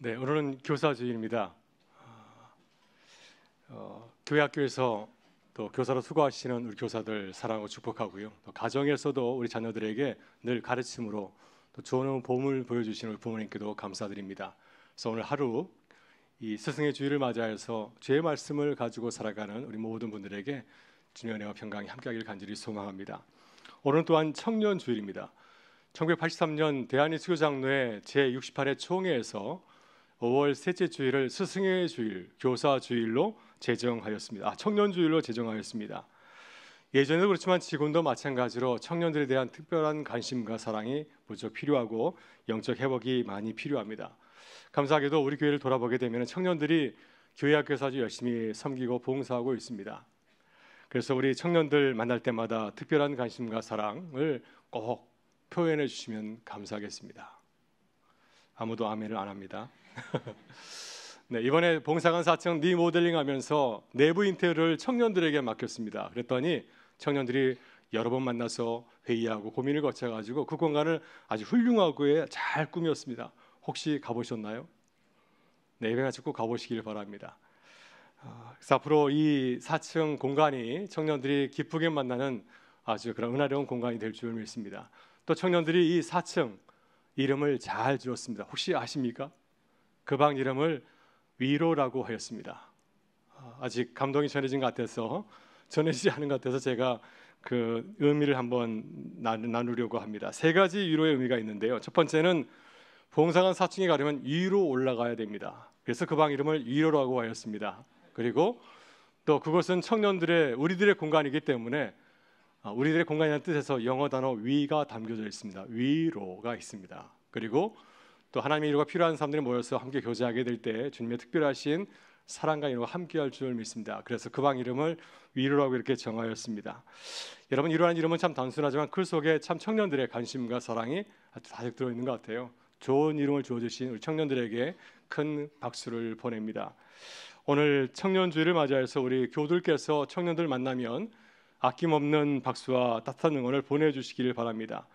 네, 오늘은 교사주일입니다. 교회 학교에서 또 교사로 수고하시는 우리 교사들 사랑하고 축복하고요. 또 가정에서도 우리 자녀들에게 늘 가르침으로 또 좋은 보험을 보여주시는 우리 부모님께도 감사드립니다. 그래서 오늘 하루 이 스승의 주일을 맞이해서 주의 말씀을 가지고 살아가는 우리 모든 분들에게 주님의 은혜와 평강이 함께하기를 간절히 소망합니다. 오늘 또한 청년 주일입니다. 1983년 대한이 수교장로회 제68회 총회에서 5월 셋째 주일을 스승의 주일, 교사 주일로 제정하였습니다. 청년 주일로 제정하였습니다. 예전에도 그렇지만 지금도 마찬가지로 청년들에 대한 특별한 관심과 사랑이 무척 필요하고 영적 회복이 많이 필요합니다. 감사하게도 우리 교회를 돌아보게 되면 청년들이 교회 학교에서 아주 열심히 섬기고 봉사하고 있습니다. 그래서 우리 청년들 만날 때마다 특별한 관심과 사랑을 꼭 표현해 주시면 감사하겠습니다. 아무도 아멘을 안 합니다. 네, 이번에 봉사관 4층 리모델링 하면서 내부 인테리어를 청년들에게 맡겼습니다. 그랬더니 청년들이 여러 번 만나서 회의하고 고민을 거쳐가지고 그 공간을 아주 훌륭하게 잘 꾸몄습니다. 혹시 가보셨나요? 네, 이번에 꼭 가보시길 바랍니다. 그래서 앞으로 이 4층 공간이 청년들이 기쁘게 만나는 아주 그런 은혜로운 공간이 될 줄 믿습니다. 또 청년들이 이 4층 이름을 잘 지었습니다. 혹시 아십니까? 그 방 이름을 위로라고 하였습니다. 아직 감동이 전해진 것 같아서 전해지지 않은 것 같아서 제가 그 의미를 한번 나누려고 합니다. 세 가지 위로의 의미가 있는데요. 첫 번째는 봉사관 4층에 가려면 위로 올라가야 됩니다. 그래서 그 방 이름을 위로라고 하였습니다. 그리고 또 그것은 청년들의 우리들의 공간이기 때문에 우리들의 공간이라는 뜻에서 영어 단어 위가 담겨져 있습니다. 위로가 있습니다. 그리고 또 하나님의 위로가 필요한 사람들이 모여서 함께 교제하게 될 때 주님의 특별하신 사랑과 인호가 함께할 줄 믿습니다. 그래서 그 방 이름을 위로라고 이렇게 정하였습니다. 여러분, 위로라는 이름은 참 단순하지만 그 속에 참 청년들의 관심과 사랑이 아주 가득 들어있는 것 같아요. 좋은 이름을 주어주신 우리 청년들에게 큰 박수를 보냅니다. 오늘 청년주일을 맞이해서 우리 교우들께서 청년들 만나면 아낌없는 박수와 따뜻한 응원을 보내주시기를 바랍니다.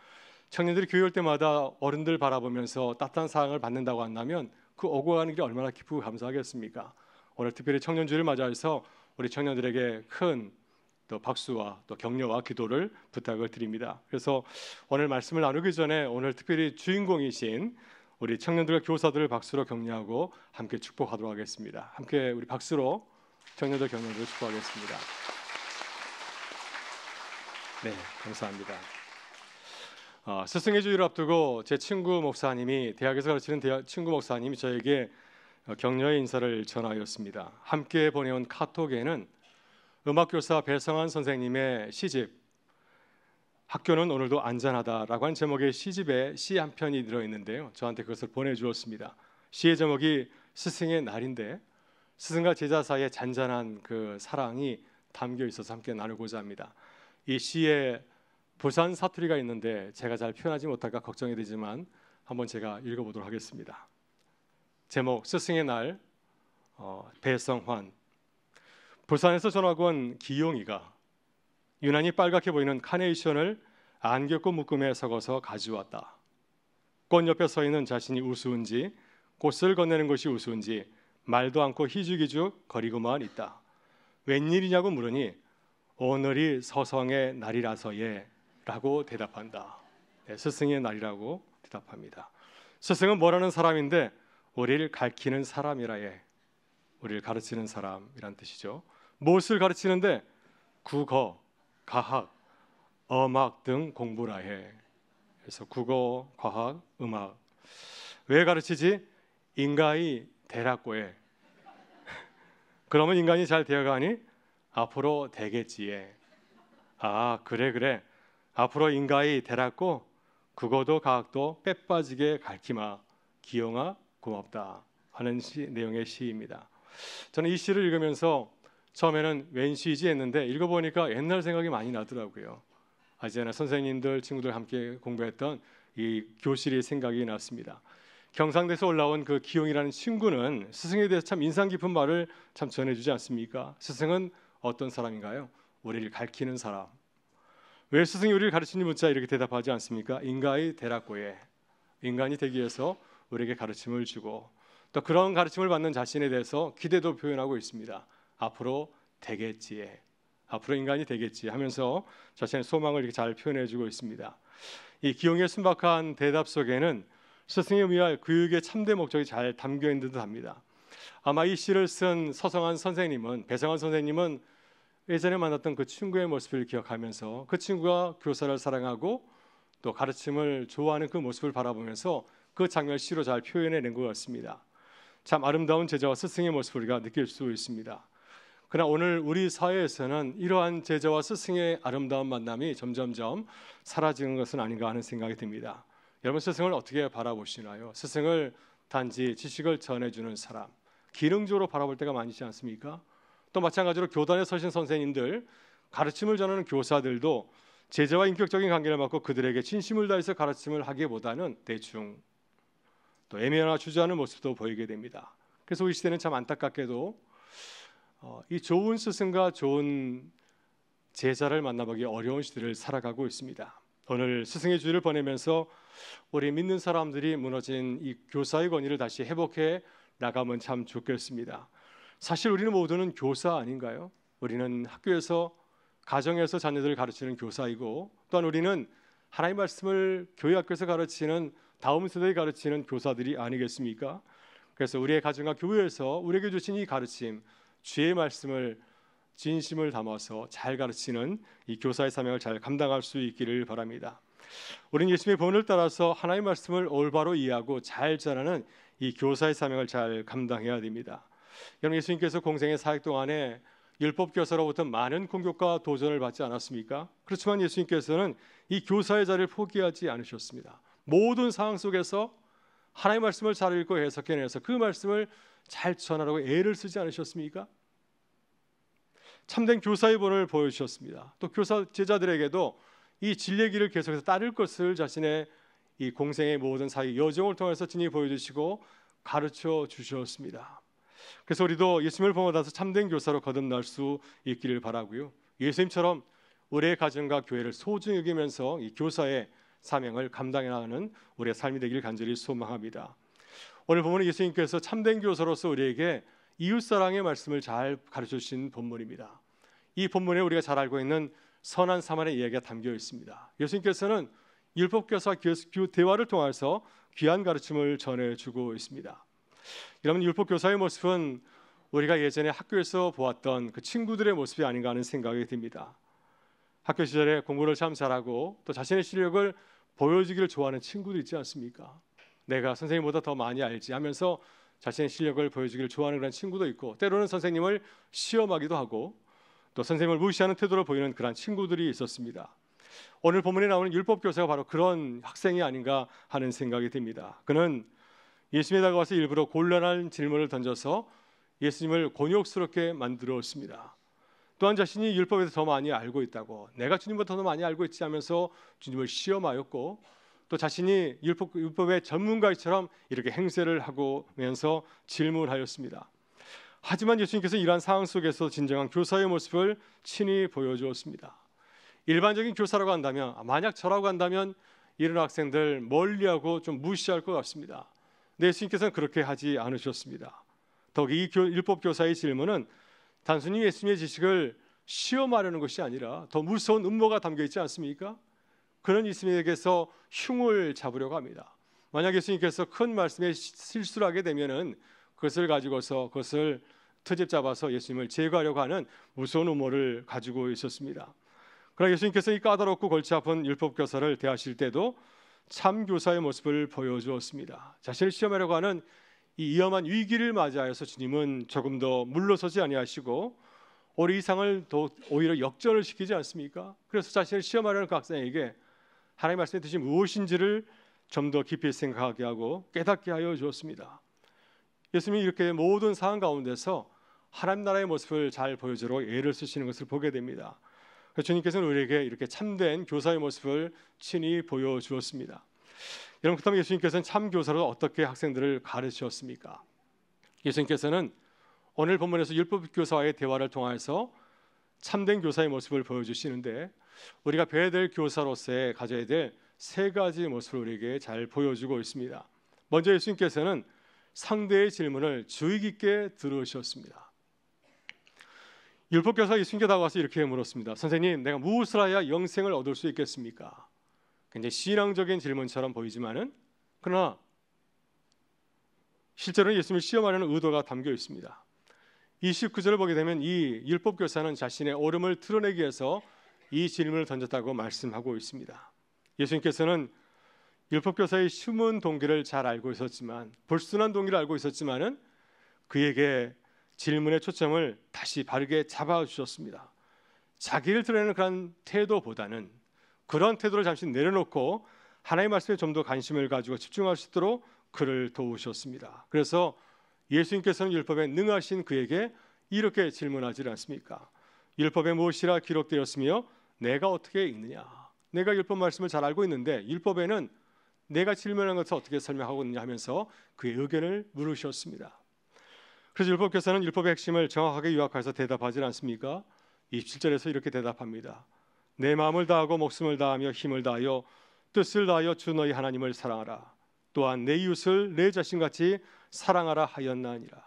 청년들이 교회 올 때마다 어른들 바라보면서 따뜻한 사랑을 받는다고 한다면 그 오고 가는 길이 얼마나 기쁘고 감사하겠습니까? 오늘 특별히 청년주일을 맞이해서 우리 청년들에게 큰 또 박수와 또 격려와 기도를 부탁을 드립니다. 그래서 오늘 말씀을 나누기 전에 오늘 특별히 주인공이신 우리 청년들과 교사들을 박수로 격려하고 함께 축복하도록 하겠습니다. 함께 우리 박수로 청년들 격려를 축복하겠습니다. 네, 감사합니다. 스승의 주일을 앞두고 제 친구 목사님이 대학에서 가르치는 친구 목사님이 저에게 격려의 인사를 전하였습니다. 함께 보내온 카톡에는 음악교사 배성환 선생님의 시집 학교는 오늘도 안전하다라고 하는 제목의 시집에 시 한 편이 들어있는데요. 저한테 그것을 보내주었습니다. 시의 제목이 스승의 날인데 스승과 제자 사이의 잔잔한 그 사랑이 담겨 있어서 함께 나누고자 합니다. 이 시에 부산 사투리가 있는데 제가 잘 표현하지 못할까 걱정이 되지만 한번 제가 읽어보도록 하겠습니다. 제목 스승의 날, 배성환. 부산에서 전학 온 기용이가 유난히 빨갛게 보이는 카네이션을 안겹고 묶음에 섞어서 가져왔다. 꽃 옆에 서 있는 자신이 우스운지 꽃을 건네는 것이 우스운지 말도 않고 희죽희죽 거리고만 있다. 웬일이냐고 물으니 오늘이 서성의 날이라서예 라고 대답한다. 네, 스승의 날이라고 대답합니다. 스승은 뭐라는 사람인데 우리를 가르치는 사람이라예. 우리를 가르치는 사람이란 뜻이죠. 무엇을 가르치는데 국어, 과학, 음악 등 공부라 해. 그래서 국어, 과학, 음악. 왜 가르치지? 인간이 되라고 해. 그러면 인간이 잘 되어가니 앞으로 되겠지에. 아, 그래. 앞으로 인간이 되라고 국어도 과학도 빼빠지게 가르치마. 기용아 고맙다 하는 내용의 시입니다. 저는 이 시를 읽으면서 처음에는 웬 시지 했는데 읽어보니까 옛날 생각이 많이 나더라고요. 아시잖아요. 선생님들, 친구들 함께 공부했던 이 교실이 생각이 났습니다. 경상도에서 올라온 그 기용이라는 친구는 스승에 대해서 참 인상 깊은 말을 참 전해주지 않습니까? 스승은 어떤 사람인가요? 우리를 가르치는 사람. 왜 스승이 우리를 가르치는 문자 이렇게 대답하지 않습니까? 인간이 되라고 해. 인간이 되기 위해서 우리에게 가르침을 주고 또 그런 가르침을 받는 자신에 대해서 기대도 표현하고 있습니다. 앞으로 되겠지, 앞으로 인간이 되겠지 하면서 자신의 소망을 이렇게 잘 표현해주고 있습니다. 이 기용의 순박한 대답 속에는 스승에 의할 교육의 참된 목적이 잘 담겨 있는 듯합니다. 아마 이 시를 쓴 서성한 선생님은, 배성한 선생님은 예전에 만났던 그 친구의 모습을 기억하면서 그 친구가 교사를 사랑하고 또 가르침을 좋아하는 그 모습을 바라보면서 그 장면을 시로 잘 표현해낸 것 같습니다. 참 아름다운 제자와 스승의 모습을 우리가 느낄 수 있습니다. 그러나 오늘 우리 사회에서는 이러한 제자와 스승의 아름다운 만남이 점점점 사라지는 것은 아닌가 하는 생각이 듭니다. 여러분, 스승을 어떻게 바라보시나요? 스승을 단지 지식을 전해주는 사람, 기능적으로 바라볼 때가 많지 않습니까? 또 마찬가지로 교단에 서신 선생님들, 가르침을 전하는 교사들도 제자와 인격적인 관계를 맺고 그들에게 진심을 다해서 가르침을 하기보다는 대충 또 애매하나 주저하는 모습도 보이게 됩니다. 그래서 우리 시대는 참 안타깝게도 이 좋은 스승과 좋은 제자를 만나보기 어려운 시대를 살아가고 있습니다. 오늘 스승의 주일을 보내면서 우리 믿는 사람들이 무너진 이 교사의 권위를 다시 회복해 나가면 참 좋겠습니다. 사실 우리는 모두는 교사 아닌가요? 우리는 학교에서, 가정에서 자녀들을 가르치는 교사이고, 또한 우리는 하나님의 말씀을 교회 학교에서 가르치는, 다음 세대에 가르치는 교사들이 아니겠습니까? 그래서 우리의 가정과 교회에서 우리에게 주신 이 가르침, 주의 말씀을 진심을 담아서 잘 가르치는 이 교사의 사명을 잘 감당할 수 있기를 바랍니다. 우리는 예수님의 본을 따라서 하나님의 말씀을 올바로 이해하고 잘 전하는 이 교사의 사명을 잘 감당해야 됩니다. 여러분, 예수님께서 공생의 사역 동안에 율법 교사로부터 많은 공격과 도전을 받지 않았습니까? 그렇지만 예수님께서는 이 교사의 자리를 포기하지 않으셨습니다. 모든 상황 속에서 하나님의 말씀을 잘 읽고 해석해내서 그 말씀을 잘 전하라고 애를 쓰지 않으셨습니까? 참된 교사의 본을 보여주셨습니다. 또 교사 제자들에게도 이 진리의 길을 계속해서 따를 것을 자신의 이 공생의 모든 사역 여정을 통해서 진히 보여주시고 가르쳐 주셨습니다. 그래서 우리도 예수님을 본받아서 참된 교사로 거듭날 수 있기를 바라고요. 예수님처럼 우리의 가정과 교회를 소중히 여기면서 이 교사의 사명을 감당해 나가는 우리의 삶이 되기를 간절히 소망합니다. 오늘 본문은 예수님께서 참된 교사로서 우리에게 이웃사랑의 말씀을 잘 가르쳐 주신 본문입니다. 이 본문에 우리가 잘 알고 있는 선한 사마리아 이야기가 담겨 있습니다. 예수님께서는 율법교사와 대화를 통해서 귀한 가르침을 전해주고 있습니다. 여러분, 율법교사의 모습은 우리가 예전에 학교에서 보았던 그 친구들의 모습이 아닌가 하는 생각이 듭니다. 학교 시절에 공부를 참 잘하고 또 자신의 실력을 보여주기를 좋아하는 친구도 있지 않습니까? 내가 선생님보다 더 많이 알지 하면서 자신의 실력을 보여주기를 좋아하는 그런 친구도 있고, 때로는 선생님을 시험하기도 하고 또 선생님을 무시하는 태도를 보이는 그런 친구들이 있었습니다. 오늘 본문에 나오는 율법교사가 바로 그런 학생이 아닌가 하는 생각이 듭니다. 그는 예수님에 다가와서 일부러 곤란한 질문을 던져서 예수님을 곤욕스럽게 만들었습니다. 또한 자신이 율법에서 더 많이 알고 있다고, 내가 주님보다 더 많이 알고 있지 하면서 주님을 시험하였고, 또 자신이 율법의 전문가처럼 이렇게 행세를 하면서 질문하였습니다. 하지만 예수님께서 이러한 상황 속에서 진정한 교사의 모습을 친히 보여주었습니다. 일반적인 교사라고 한다면, 만약 저라고 한다면 이런 학생들 멀리하고 좀 무시할 것 같습니다. 근데 예수님께서는 그렇게 하지 않으셨습니다. 더욱이 이 율법 교사의 질문은 단순히 예수님의 지식을 시험하려는 것이 아니라 더 무서운 음모가 담겨 있지 않습니까? 그는 예수님에게서 흉을 잡으려고 합니다. 만약 예수님께서 큰 말씀에 실수를 하게 되면은 그것을 가지고서 그것을 트집 잡아서 예수님을 제거하려고 하는 무서운 음모를 가지고 있었습니다. 그러나 예수님께서 이 까다롭고 골치 아픈 율법 교사를 대하실 때도 참 교사의 모습을 보여주었습니다. 자신을 시험하려고 하는 이 위험한 위기를 맞이하여서 주님은 조금 더 물러서지 아니하시고 오히려 이 상을 더 오히려 역전을 시키지 않습니까? 그래서 자신을 시험하려는 그 학생에게 하나님의 말씀의 뜻이 무엇인지를 좀 더 깊이 생각하게 하고 깨닫게 하여 주었습니다. 예수님이 이렇게 모든 상황 가운데서 하나님 나라의 모습을 잘 보여주러 애를 쓰시는 것을 보게 됩니다. 주님께서는 우리에게 이렇게 참된 교사의 모습을 친히 보여주었습니다. 여러분, 그렇다면 예수님께서는 참 교사로 어떻게 학생들을 가르치셨습니까? 예수님께서는 오늘 본문에서 율법 교사와의 대화를 통해서 참된 교사의 모습을 보여주시는데, 우리가 배워야 될 교사로서의 가져야 될 세 가지 모습을 우리에게 잘 보여주고 있습니다. 먼저 예수님께서는 상대의 질문을 주의 깊게 들으셨습니다. 율법교사가 예수님께 다가와서 이렇게 물었습니다. 선생님, 내가 무엇을 하여야 영생을 얻을 수 있겠습니까? 굉장히 신앙적인 질문처럼 보이지만은 그러나 실제로는 예수님을 시험하려는 의도가 담겨 있습니다. 29절을 보게 되면 이 율법교사는 자신의 옳음을 드러내기 위해서 이 질문을 던졌다고 말씀하고 있습니다. 예수님께서는 율법교사의 숨은 동기를 잘 알고 있었지만, 불순한 동기를 알고 있었지만은 그에게 질문의 초점을 다시 바르게 잡아주셨습니다. 자기를 드러내는 그런 태도보다는 그런 태도를 잠시 내려놓고 하나님의 말씀에 좀 더 관심을 가지고 집중할 수 있도록 그를 도우셨습니다. 그래서 예수님께서는 율법에 능하신 그에게 이렇게 질문하지 않습니까? 율법에 무엇이라 기록되었으며 내가 어떻게 읽느냐? 내가 율법 말씀을 잘 알고 있는데 율법에는 내가 질문한 것을 어떻게 설명하고 있느냐 하면서 그의 의견을 물으셨습니다. 그래서 율법교사는 율법의 핵심을 정확하게 요약해서 대답하지 않습니까? 27절에서 이렇게 대답합니다. 내 마음을 다하고 목숨을 다하며 힘을 다하여 뜻을 다하여 주 너희 하나님을 사랑하라. 또한 내 이웃을 내 자신같이 사랑하라 하였나니라.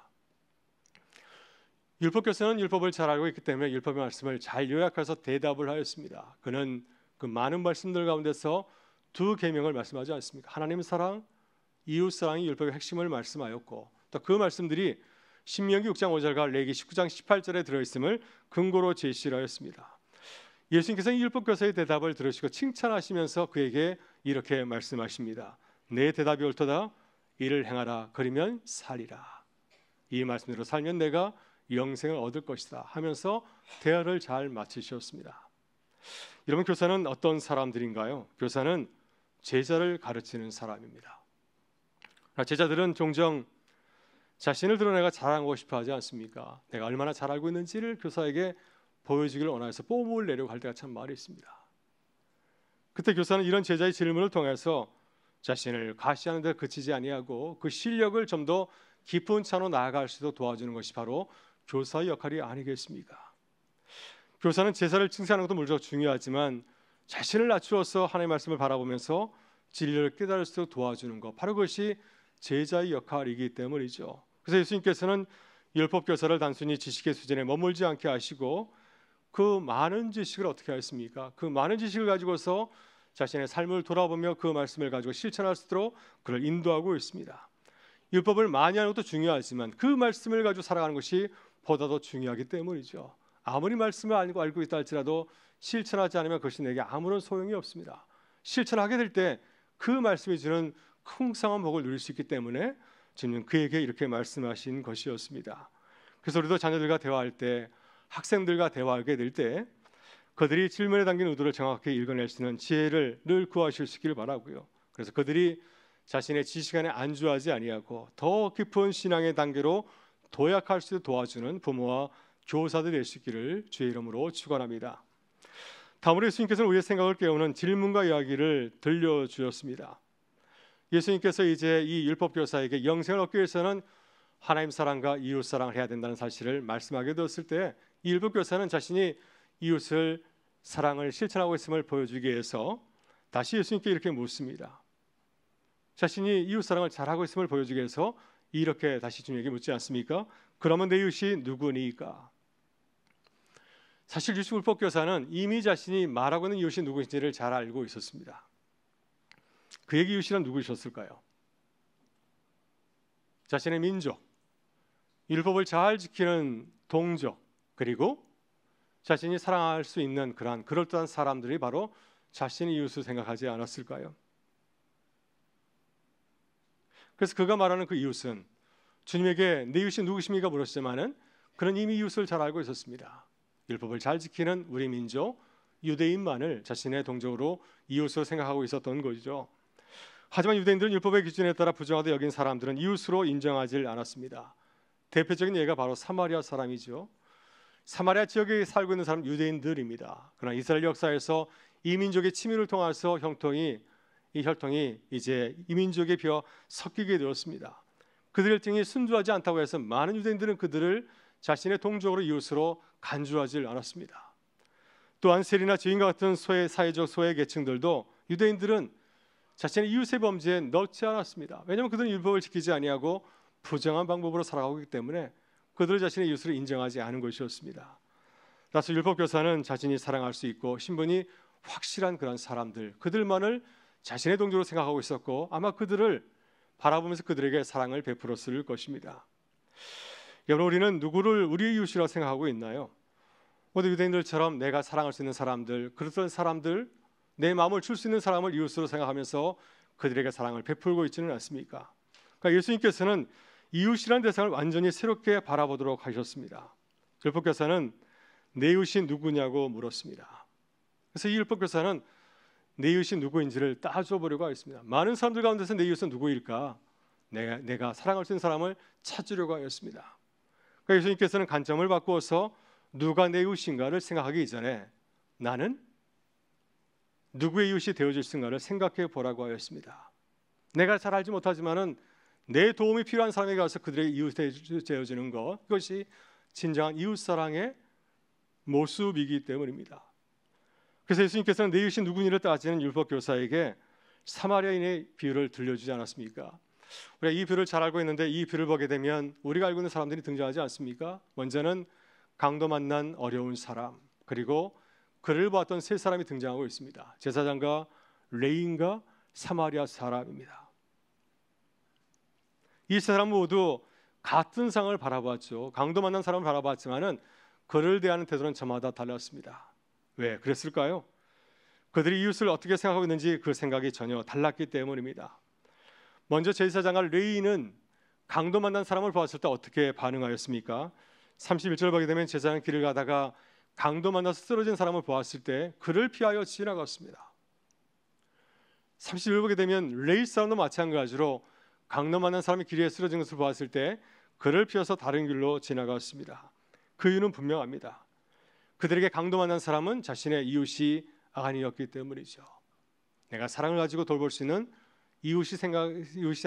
율법교사는 율법을 잘 알고 있기 때문에 율법의 말씀을 잘 요약해서 대답을 하였습니다. 그는 그 많은 말씀들 가운데서 두 계명을 말씀하지 않습니까? 하나님 사랑, 이웃 사랑이 율법의 핵심을 말씀하였고 또 그 말씀들이 신명기 6장 5절과 레위기 19장 18절에 들어있음을 근거로 제시를 하였습니다. 예수님께서 율법교사의 대답을 들으시고 칭찬하시면서 그에게 이렇게 말씀하십니다. 내 대답이 옳도다. 이를 행하라. 그러면 살리라. 이 말씀대로 살면 내가 영생을 얻을 것이다 하면서 대화를 잘 마치셨습니다. 여러분, 교사는 어떤 사람들인가요? 교사는 제자를 가르치는 사람입니다. 제자들은 종종 자신을 드러내가 자랑하고 싶어 하지 않습니까? 내가 얼마나 잘 알고 있는지를 교사에게 보여주기를 원해서 뽐을 내려고 할 때가 참 많이 있습니다. 그때 교사는 이런 제자의 질문을 통해서 자신을 과시하는 데 그치지 아니하고 그 실력을 좀 더 깊은 차로 나아갈 수 있도록 도와주는 것이 바로 교사의 역할이 아니겠습니까? 교사는 제자를 칭찬하는 것도 물론 중요하지만 자신을 낮추어서 하나님의 말씀을 바라보면서 진리를 깨달을 수 있도록 도와주는 것, 바로 그것이 제자의 역할이기 때문이죠. 그래서 예수님께서는 율법교사를 단순히 지식의 수준에 머물지 않게 하시고 그 많은 지식을 어떻게 하였습니까? 그 많은 지식을 가지고서 자신의 삶을 돌아보며 그 말씀을 가지고 실천할 수 있도록 그를 인도하고 있습니다. 율법을 많이 하는 것도 중요하지만 그 말씀을 가지고 살아가는 것이 보다 더 중요하기 때문이죠. 아무리 말씀을 알고 있다 할지라도 실천하지 않으면 그것이 내게 아무런 소용이 없습니다. 실천하게 될 때 그 말씀이 주는 풍성한 복을 누릴 수 있기 때문에 주님은 그에게 이렇게 말씀하신 것이었습니다. 그래서 우리도 자녀들과 대화할 때, 학생들과 대화하게 될 때 그들이 질문에 담긴 의도를 정확하게 읽어낼 수 있는 지혜를 늘 구하실 수 있기를 바라고요. 그래서 그들이 자신의 지식 안에 안주하지 아니하고 더 깊은 신앙의 단계로 도약할 수 있도록 도와주는 부모와 교사들이 될 수 있기를 주의 이름으로 축원합니다. 다음으로 예수님께서는 우리의 생각을 깨우는 질문과 이야기를 들려주셨습니다. 예수님께서 이제 이 율법교사에게 영생을 얻기 위해서는 하나님 사랑과 이웃 사랑을 해야 된다는 사실을 말씀하게 되었을 때 이 율법교사는 자신이 이웃을 사랑을 실천하고 있음을 보여주기 위해서 다시 예수님께 이렇게 묻습니다. 자신이 이웃 사랑을 잘하고 있음을 보여주기 위해서 이렇게 다시 주님에게 묻지 않습니까? 그러면 내 이웃이 누구니까? 사실 율법교사는 이미 자신이 말하고 있는 이웃이 누구인지를 잘 알고 있었습니다. 그에게 이웃이란 누구셨을까요? 자신의 민족, 율법을 잘 지키는 동족, 그리고 자신이 사랑할 수 있는 그럴듯한 사람들이 바로 자신의 이웃을 생각하지 않았을까요? 그래서 그가 말하는 그 이웃은 주님에게 내 이웃이 누구십니까 물었지만은 그는 이미 이웃을 잘 알고 있었습니다. 율법을 잘 지키는 우리 민족 유대인만을 자신의 동족으로 이웃으로 생각하고 있었던 것이죠. 하지만 유대인들은 율법의 기준에 따라 부정하게 여긴 사람들은 이웃으로 인정하지 않았습니다. 대표적인 예가 바로 사마리아 사람이죠. 사마리아 지역에 살고 있는 사람 유대인들입니다. 그러나 이스라엘 역사에서 이 민족의 침입을 통해서 이 혈통이 이제 이 민족에 비어 섞이게 되었습니다. 그들의 혈통이 순수하지 않다고 해서 많은 유대인들은 그들을 자신의 동족으로 이웃으로 간주하지 않았습니다. 또한 세리나 죄인과 같은 사회적 소외 계층들도 유대인들은 자신의 이웃의 범죄에 넣지 않았습니다. 왜냐하면 그들은 율법을 지키지 아니하고 부정한 방법으로 살아가고 있기 때문에 그들 자신의 이웃을 인정하지 않은 것이었습니다. 따라서 율법교사는 자신이 사랑할 수 있고 신분이 확실한 그런 사람들, 그들만을 자신의 동료로 생각하고 있었고 아마 그들을 바라보면서 그들에게 사랑을 베풀었을 것입니다. 여러분, 우리는 누구를 우리의 이웃이라고 생각하고 있나요? 모두 유대인들처럼 내가 사랑할 수 있는 사람들, 그런 사람들, 내 마음을 줄 수 있는 사람을 이웃으로 생각하면서 그들에게 사랑을 베풀고 있지는 않습니까? 그러니까 예수님께서는 이웃이라는 대상을 완전히 새롭게 바라보도록 하셨습니다. 율법교사는 내 이웃이 누구냐고 물었습니다. 그래서 이 율법교사는 내 이웃이 누구인지를 따져 보려고 하였습니다. 많은 사람들 가운데서 내 이웃은 누구일까? 내가 사랑할 수 있는 사람을 찾으려고 하였습니다. 그러니까 예수님께서는 관점을 바꾸어서 누가 내 이웃인가를 생각하기 이전에 나는 누구의 이웃이 되어줄 수 있는가를 생각해 보라고 하였습니다. 내가 잘 알지 못하지만은 내 도움이 필요한 사람에게 가서 그들의 이웃이 되어주는 것, 이것이 진정한 이웃사랑의 모습이기 때문입니다. 그래서 예수님께서는 내 이웃이 누구니를 따지는 율법교사에게 사마리아인의 비유를 들려주지 않았습니까? 우리가 이 비유를 잘 알고 있는데 이 비유를 보게 되면 우리가 알고 있는 사람들이 등장하지 않습니까? 먼저는 강도 만난 어려운 사람, 그리고 그를 보았던 세 사람이 등장하고 있습니다. 제사장과 레인과 사마리아 사람입니다. 이 세 사람 모두 같은 상을 바라봤죠. 강도 만난 사람을 바라봤지만은 그를 대하는 태도는 저마다 달랐습니다. 왜 그랬을까요? 그들이 이웃을 어떻게 생각하고 있는지 그 생각이 전혀 달랐기 때문입니다. 먼저 제사장과 레위인은 강도 만난 사람을 보았을 때 어떻게 반응하였습니까? 31절 보게 되면 제사장 길을 가다가 강도 만나서 쓰러진 사람을 보았을 때 그를 피하여 지나갔습니다. 31절 보게 되면 레위 사람도 마찬가지로 강도 만난 사람이 길에 쓰러진 것을 보았을 때 그를 피해서 다른 길로 지나갔습니다. 그 이유는 분명합니다. 그들에게 강도 만난 사람은 자신의 이웃이 아니었기 때문이죠. 내가 사랑을 가지고 돌볼 수 있는 이웃이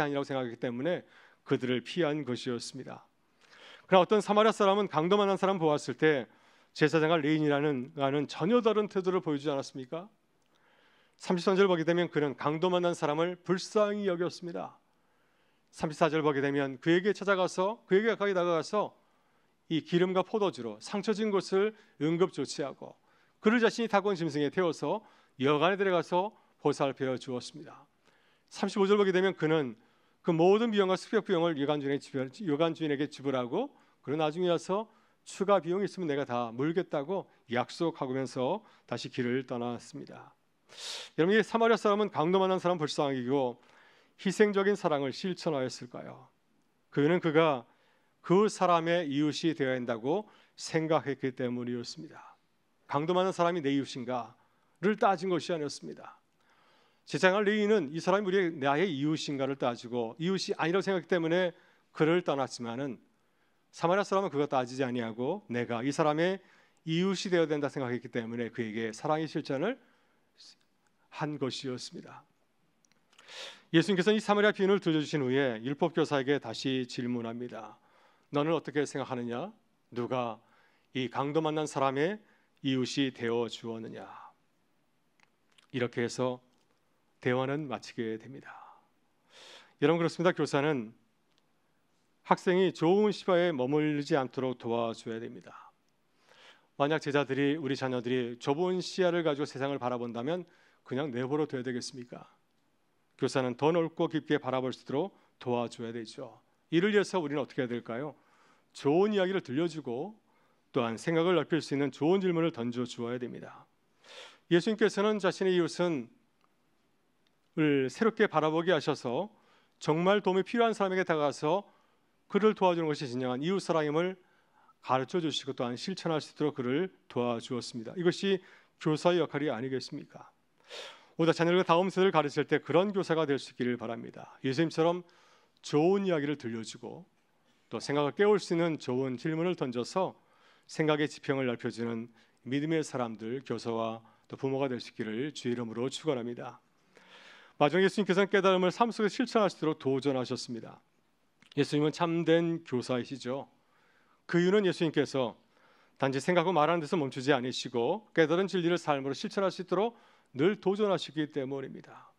아니라고 생각했기 때문에 그들을 피한 것이었습니다. 그러나 어떤 사마리아 사람은 강도 만난 사람 보았을 때 제사장과 레인이라는 전혀 다른 태도를 보여주지 않았습니까? 33절 보게 되면 그는 강도 만난 사람을 불쌍히 여겼습니다. 34절 보게 되면 그에게 가까이 다가가서 이 기름과 포도주로 상처진 곳을 응급 조치하고 그를 자신이 타고 온 짐승에 태워서 여관에 들어가서 보살펴 주었습니다. 35절 보게 되면 그는 그 모든 비용과 숙박 비용을 여관 주인에게 지불하고 그리고 나중에 와서 추가 비용이 있으면 내가 다 물겠다고 약속하면서 다시 길을 떠났습니다. 여러분, 이 사마리아 사람은 강도 만난 사람 불쌍하기고 희생적인 사랑을 실천하였을까요? 그는 그가 그 사람의 이웃이 되어야 한다고 생각했기 때문이었습니다. 강도 많은 사람이 내 이웃인가를 따진 것이 아니었습니다. 제사장과 레위인은 이 사람이 나의 이웃인가를 따지고 이웃이 아니라고 생각했기 때문에 그를 떠났지만은 사마리아 사람은 그거 따지지 아니하고 내가 이 사람의 이웃이 되어야 된다 생각했기 때문에 그에게 사랑의 실천을 한 것이었습니다. 예수님께서는 이 사마리아 비유를 들려주신 후에 율법교사에게 다시 질문합니다. 너는 어떻게 생각하느냐? 누가 이 강도 만난 사람의 이웃이 되어 주었느냐? 이렇게 해서 대화는 마치게 됩니다. 여러분, 그렇습니다. 교사는 학생이 좋은 시바에 머물지 않도록 도와줘야 됩니다. 만약 제자들이, 우리 자녀들이 좁은 시야를 가지고 세상을 바라본다면 그냥 내버려 둬야 되겠습니까? 교사는 더 넓고 깊게 바라볼 수 있도록 도와줘야 되죠. 이를 위해서 우리는 어떻게 해야 될까요? 좋은 이야기를 들려주고 또한 생각을 넓힐 수 있는 좋은 질문을 던져주어야 됩니다. 예수님께서는 자신의 이웃을 새롭게 바라보게 하셔서 정말 도움이 필요한 사람에게 다가가서 그를 도와주는 것이 진정한 이웃사랑임을 가르쳐 주시고 또한 실천할 수 있도록 그를 도와주었습니다. 이것이 교사의 역할이 아니겠습니까? 오다 자녀들과 다음 세대를 가르칠 때 그런 교사가 될 수 있기를 바랍니다. 예수님처럼 좋은 이야기를 들려주고 또 생각을 깨울 수 있는 좋은 질문을 던져서 생각의 지평을 넓혀주는 믿음의 사람들, 교사와 또 부모가 될 수 있기를 주의 이름으로 축원합니다. 마지막에 예수님께서는 깨달음을 삶 속에 실천할 수 있도록 도전하셨습니다. 예수님은 참된 교사이시죠. 그 이유는 예수님께서 단지 생각하고 말하는 데서 멈추지 않으시고 깨달은 진리를 삶으로 실천할 수 있도록 늘 도전하시기 때문입니다.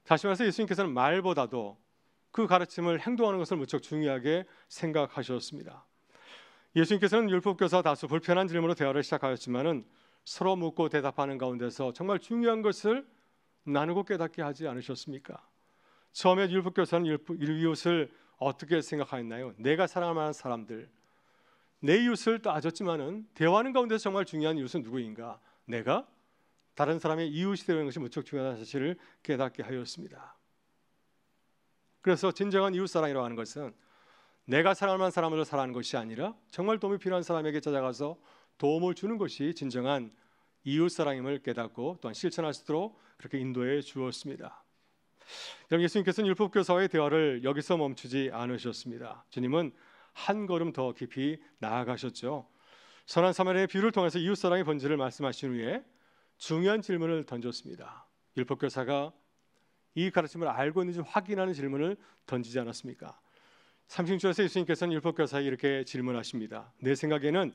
다시 말해서 예수님께서는 말보다도 그 가르침을 행동하는 것을 무척 중요하게 생각하셨습니다. 예수님께서는 율법교사 다수 불편한 질문으로 대화를 시작하였지만은 서로 묻고 대답하는 가운데서 정말 중요한 것을 나누고 깨닫게 하지 않으셨습니까? 처음에 율법교사는 이웃을 어떻게 생각하였나요? 내가 사랑할 만한 사람들, 내 이웃을 따졌지만은 대화하는 가운데서 정말 중요한 이웃은 누구인가? 내가 다른 사람의 이웃이 되는 것이 무척 중요하다는 사실을 깨닫게 하였습니다. 그래서 진정한 이웃사랑이라고 하는 것은 내가 사랑할 만한 사람을 사랑하는 것이 아니라 정말 도움이 필요한 사람에게 찾아가서 도움을 주는 것이 진정한 이웃사랑임을 깨닫고 또한 실천할 수 있도록 그렇게 인도해 주었습니다. 여러분, 예수님께서는 율법교사와의 대화를 여기서 멈추지 않으셨습니다. 주님은 한 걸음 더 깊이 나아가셨죠. 선한 사마리아의 비유를 통해서 이웃사랑의 본질을 말씀하신 후에 중요한 질문을 던졌습니다. 율법교사가 이 가르침을 알고 있는지 확인하는 질문을 던지지 않았습니까? 36절에서 예수님께서는 율법교사에게 이렇게 질문하십니다. 내 생각에는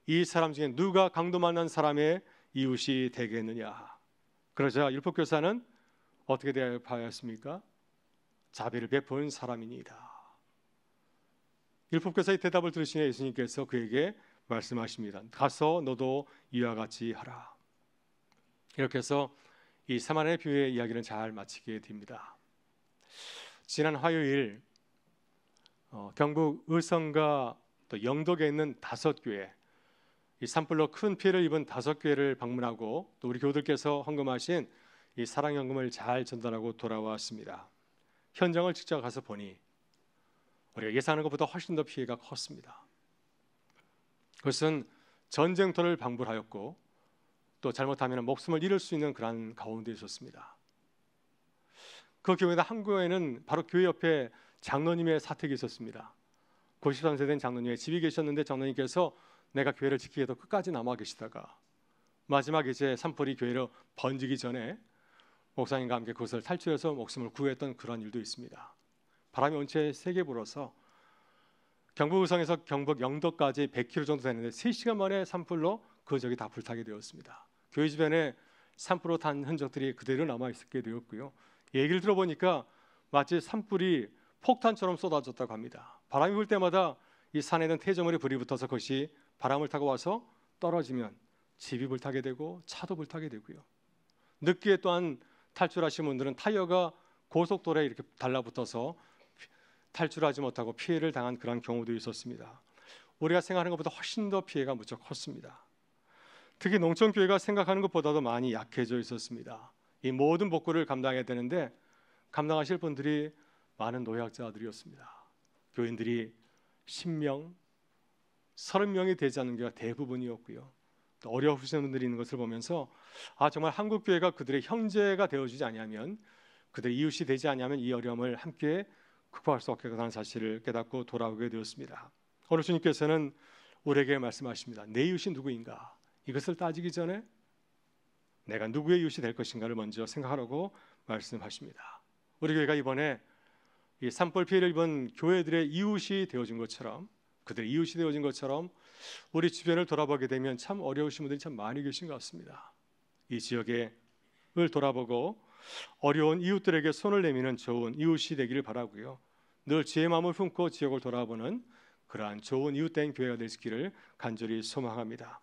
이 사람 중에 누가 강도 만난 사람의 이웃이 되겠느냐? 그러자 율법교사는 어떻게 대답하였습니까? 자비를 베푼 사람이니이다. 율법교사의 대답을 들으시니 예수님께서 그에게 말씀하십니다. 가서 너도 이와 같이 하라. 이렇게 해서 이 사마리아 비유의 이야기는 잘 마치게 됩니다. 지난 화요일 경북 의성과 또 영덕에 있는 5교회, 이 산불로 큰 피해를 입은 5교회를 방문하고 또 우리 교우들께서 헌금하신 이 사랑연금을 잘 전달하고 돌아왔습니다. 현장을 직접 가서 보니 우리가 예상하는 것보다 훨씬 더 피해가 컸습니다. 그것은 전쟁터를 방불하였고 또 잘못하면 목숨을 잃을 수 있는 그런 가운데 있었습니다. 그 교회는 한 교회는 바로 교회 옆에 장로님의 사택이 있었습니다. 93세 된 장로님의 집이 계셨는데 장로님께서 내가 교회를 지키기 위해서 끝까지 남아 계시다가 마지막에 이제 산불이 교회로 번지기 전에 목사님과 함께 그것을 탈출해서 목숨을 구했던 그런 일도 있습니다. 바람이 온채 세게 불어서 경북 의성에서 경북 영덕까지 100km 정도 되는데 3시간 만에 산불로 그 지역이 다 불타게 되었습니다. 교회 주변에 산불로 탄 흔적들이 그대로 남아있게 되었고요. 얘기를 들어보니까 마치 산불이 폭탄처럼 쏟아졌다고 합니다. 바람이 불 때마다 이 산에는 태저물에 불이 붙어서 그것이 바람을 타고 와서 떨어지면 집이 불타게 되고 차도 불타게 되고요. 늦게 또한 탈출하신 분들은 타이어가 고속도로에 이렇게 달라붙어서 탈출하지 못하고 피해를 당한 그런 경우도 있었습니다. 우리가 생각하는 것보다 훨씬 더 피해가 무척 컸습니다. 특히 농촌교회가 생각하는 것보다도 많이 약해져 있었습니다. 이 모든 복구를 감당해야 되는데 감당하실 분들이 많은 노약자들이었습니다. 교인들이 10명, 30명이 되지 않는 교회가 대부분이었고요. 또 어려우신 분들이 있는 것을 보면서 정말 한국교회가 그들의 형제가 되어주지 아니하면, 그들의 이웃이 되지 아니하면 이 어려움을 함께 극복할 수 없겠다는 사실을 깨닫고 돌아오게 되었습니다. 오늘 주님께서는 우리에게 말씀하십니다. 내 이웃이 누구인가? 이것을 따지기 전에 내가 누구의 이웃이 될 것인가를 먼저 생각하라고 말씀하십니다. 우리 교회가 이번에 이 산불 피해를 입은 교회들의 이웃이 되어진 것처럼, 그들의 이웃이 되어진 것처럼 우리 주변을 돌아보게 되면 참 어려우신 분들이 참 많이 계신 것 같습니다. 이 지역을 돌아보고 어려운 이웃들에게 손을 내미는 좋은 이웃이 되기를 바라고요. 늘 지혜의 마음을 품고 지역을 돌아보는 그러한 좋은 이웃된 교회가 될 수 있기를 간절히 소망합니다.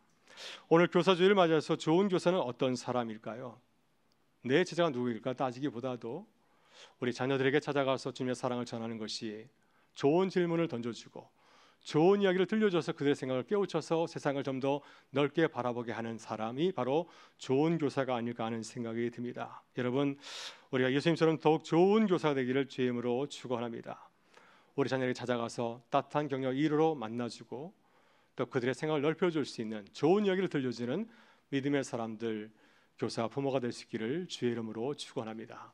오늘 교사주일을 맞아서 좋은 교사는 어떤 사람일까요? 내 제자가 누구일까 따지기보다도 우리 자녀들에게 찾아가서 주님의 사랑을 전하는 것이 좋은 질문을 던져주고 좋은 이야기를 들려줘서 그들의 생각을 깨우쳐서 세상을 좀 더 넓게 바라보게 하는 사람이 바로 좋은 교사가 아닐까 하는 생각이 듭니다. 여러분, 우리가 예수님처럼 더욱 좋은 교사가 되기를 주의 이름으로 축원합니다. 우리 자녀에게 찾아가서 따뜻한 격려 이루로 만나주고 또 그들의 생각을 넓혀줄 수 있는 좋은 이야기를 들려주는 믿음의 사람들, 교사, 부모가 될 수 있기를 주의 이름으로 축원합니다.